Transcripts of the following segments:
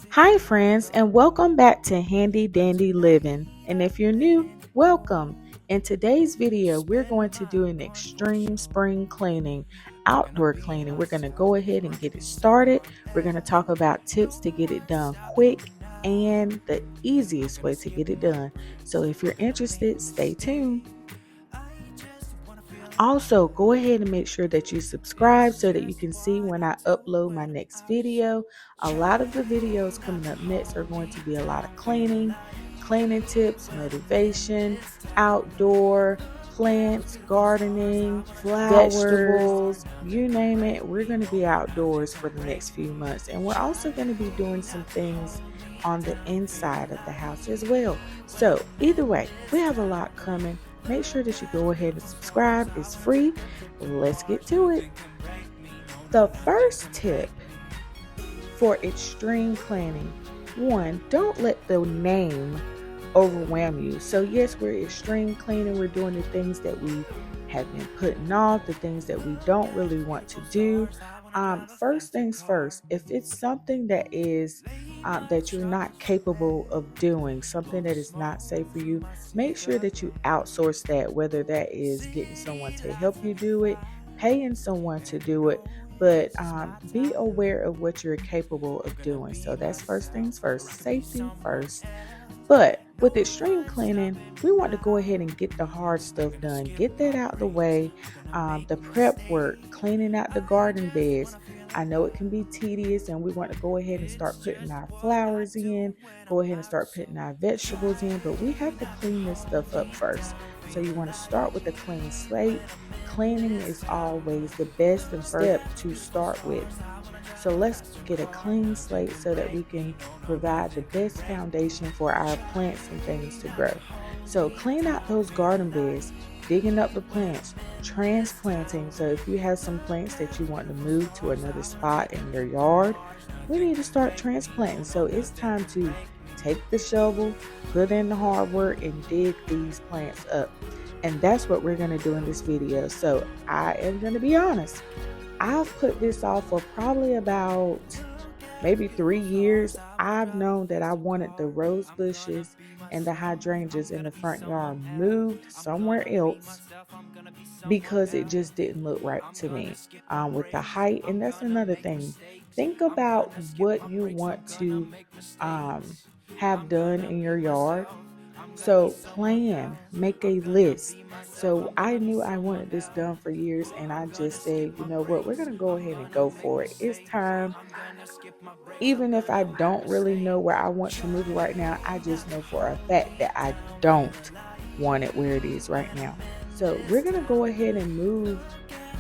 Hi friends, and welcome back to Handy Dandy Living. And if you're new, welcome. In today's video, we're going to do an extreme spring cleaning, outdoor cleaning. We're going to go ahead and get it started. We're going to talk about tips to get it done quick and the easiest way to get it done. So if you're interested, stay tuned. Also, go ahead and make sure that you subscribe so that you can see when I upload my next video. A lot of the videos coming up next are going to be a lot of cleaning tips, motivation, outdoor plants, gardening, flowers, vegetables, you name it. We're going to be outdoors for the next few months, and we're also going to be doing some things on the inside of the house as well. So either way, we have a lot coming. Make sure that you go ahead and subscribe. It's free. Let's get to it. The first tip for extreme cleaning: one, don't let the name overwhelm you. So yes, we're extreme cleaning. We're doing the things that we have been putting off, the things that we don't really want to do. First things first, if it's something that is that you're not capable of doing, something that is not safe for you, make sure that you outsource that, whether that is getting someone to help you do it, paying someone to do it, but be aware of what you're capable of doing. So that's first things first, safety first. But with extreme cleaning, we want to go ahead and get the hard stuff done. Get that out of the way. The prep work, cleaning out the garden beds. I know it can be tedious, and we want to go ahead and start putting our flowers in, go ahead and start putting our vegetables in, but we have to clean this stuff up first. So you want to start with a clean slate. Cleaning is always the best step to start with. So let's get a clean slate so that we can provide the best foundation for our plants and things to grow. So clean out those garden beds, digging up the plants, transplanting. So if you have some plants that you want to move to another spot in your yard, we need to start transplanting. So it's time to take the shovel, put in the hard work, and dig these plants up. And that's what we're going to do in this video. So I am going to be honest. I've put this off for probably about maybe 3 years. I've known that I wanted the rose bushes and the hydrangeas in the front yard moved somewhere else because it just didn't look right to me with the height. And that's another thing. Think about what you want to have done in your yard. So plan, make a list. So I knew I wanted this done for years, and I just said, you know what, we're going to go ahead and go for it. It's time. Even if I don't really know where I want to move it right now, I just know for a fact that I don't want it where it is right now. So we're going to go ahead and move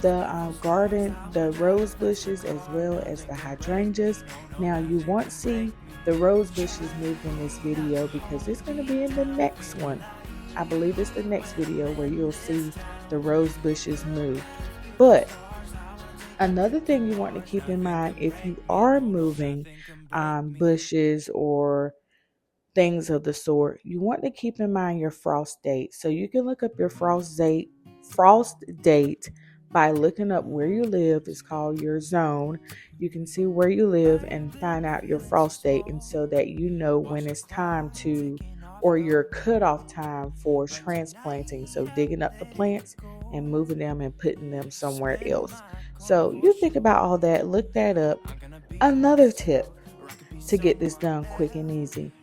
the garden, the rose bushes, as well as the hydrangeas. Now you won't see the rose bushes moved in this video because it's going to be in the next one. I believe it's the next video where you'll see the rose bushes move. But another thing you want to keep in mind, if you are moving bushes or things of the sort, you want to keep in mind your frost date. So you can look up your frost date by looking up where you live. It's called your zone. You can see where you live and find out your frost date, and so that you know when it's time to, or your cutoff time for transplanting. So digging up the plants and moving them and putting them somewhere else. So you think about all that, look that up. Another tip to get this done quick and easy: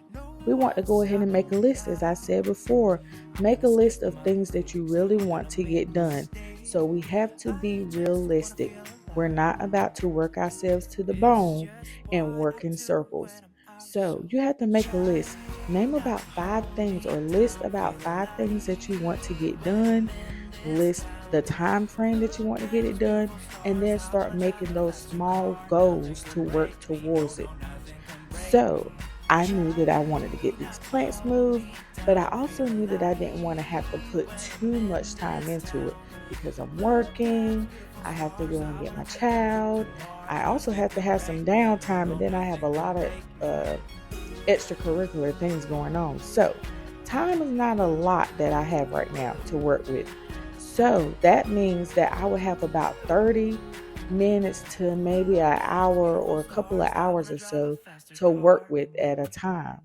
we want to go ahead and make a list. As I said before, make a list of things that you really want to get done. So we have to be realistic. We're not about to work ourselves to the bone and work in circles. So you have to make a list. Name about 5 things, or list about 5 things that you want to get done. List the time frame that you want to get it done, and then start making those small goals to work towards it. So I knew that I wanted to get these plants moved, but I also knew that I didn't want to have to put too much time into it because I'm working. I have to go and get my child. I also have to have some downtime, and then I have a lot of extracurricular things going on. So time is not a lot that I have right now to work with. So that means that I will have about 30 minutes to maybe an hour or a couple of hours or so to work with at a time.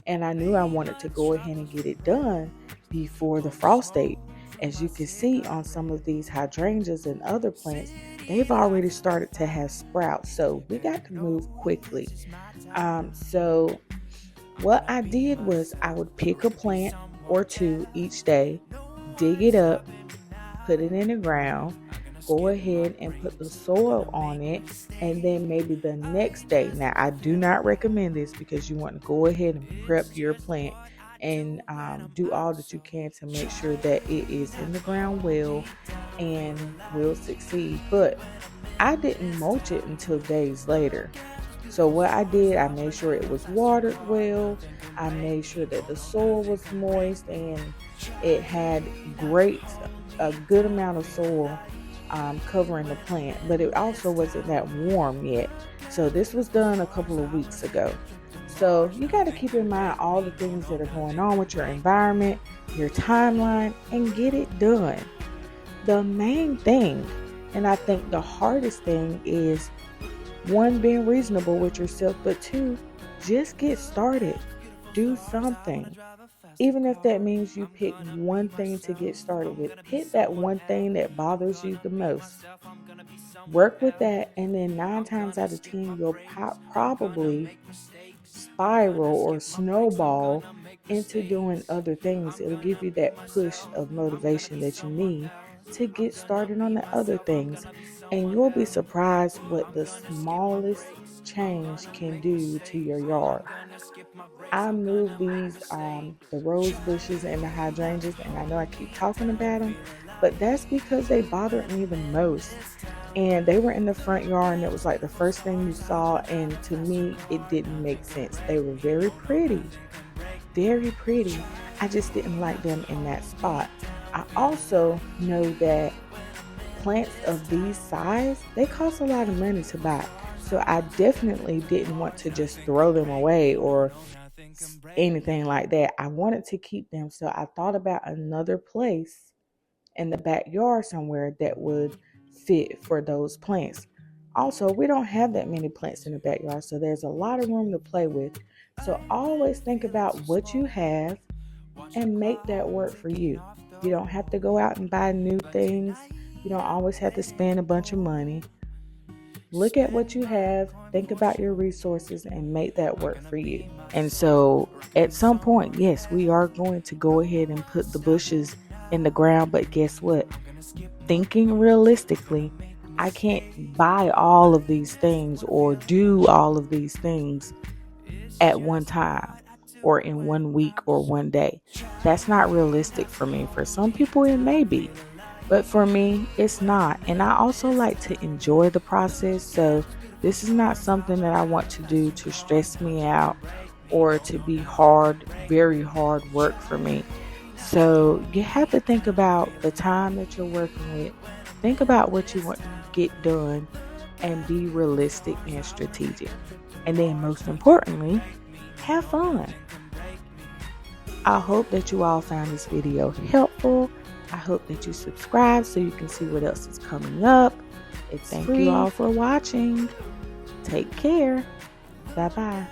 And I knew I wanted to go ahead and get it done before the frost date. As you can see on some of these hydrangeas and other plants, they've already started to have sprouts. So we got to move quickly. So what I did was I would pick a plant or two each day, dig it up, put it in the ground, go ahead and put the soil on it, and then maybe the next day. Now, I do not recommend this because you want to go ahead and prep your plant and do all that you can to make sure that it is in the ground well and will succeed. But I didn't mulch it until days later. So what I did, I made sure it was watered well. I made sure that the soil was moist and it had a good amount of soil covering the plant, but it also wasn't that warm yet. So this was done a couple of weeks ago. So you got to keep in mind all the things that are going on with your environment, your timeline, and get it done. The main thing, and I think the hardest thing, is one, being reasonable with yourself, but two, just get started. Do something. Even if that means you pick one thing to get started with, pick that one thing that bothers you the most. Work with that, and then 9 times out of 10, you'll probably spiral or snowball into doing other things. It'll give you that push of motivation that you need to get started on the other things. And you'll be surprised what the smallest change can do to your yard. I moved these, the rose bushes and the hydrangeas, and I know I keep talking about them, but that's because they bothered me the most. And they were in the front yard, and it was like the first thing you saw, and to me, it didn't make sense. They were very pretty, very pretty. I just didn't like them in that spot. I also know that plants of these size, they cost a lot of money to buy. So I definitely didn't want to just throw them away or anything like that. I wanted to keep them. So I thought about another place in the backyard somewhere that would fit for those plants. Also, we don't have that many plants in the backyard, so there's a lot of room to play with. So always think about what you have and make that work for you. You don't have to go out and buy new things. You don't always have to spend a bunch of money. Look at what you have, think about your resources, and make that work for you. And so at some point, yes, we are going to go ahead and put the bushes in the ground, but guess what? Thinking realistically, I can't buy all of these things or do all of these things at one time or in 1 week or 1 day. That's not realistic for me. For some people it may be, but for me it's not. And I also like to enjoy the process, so this is not something that I want to do to stress me out or to be hard, very hard work for me. So you have to think about the time that you're working with. Think about what you want to get done and be realistic and strategic. And then most importantly, have fun. I hope that you all found this video helpful. I hope that you subscribe so you can see what else is coming up. Thank you all for watching. Take care. Bye-bye.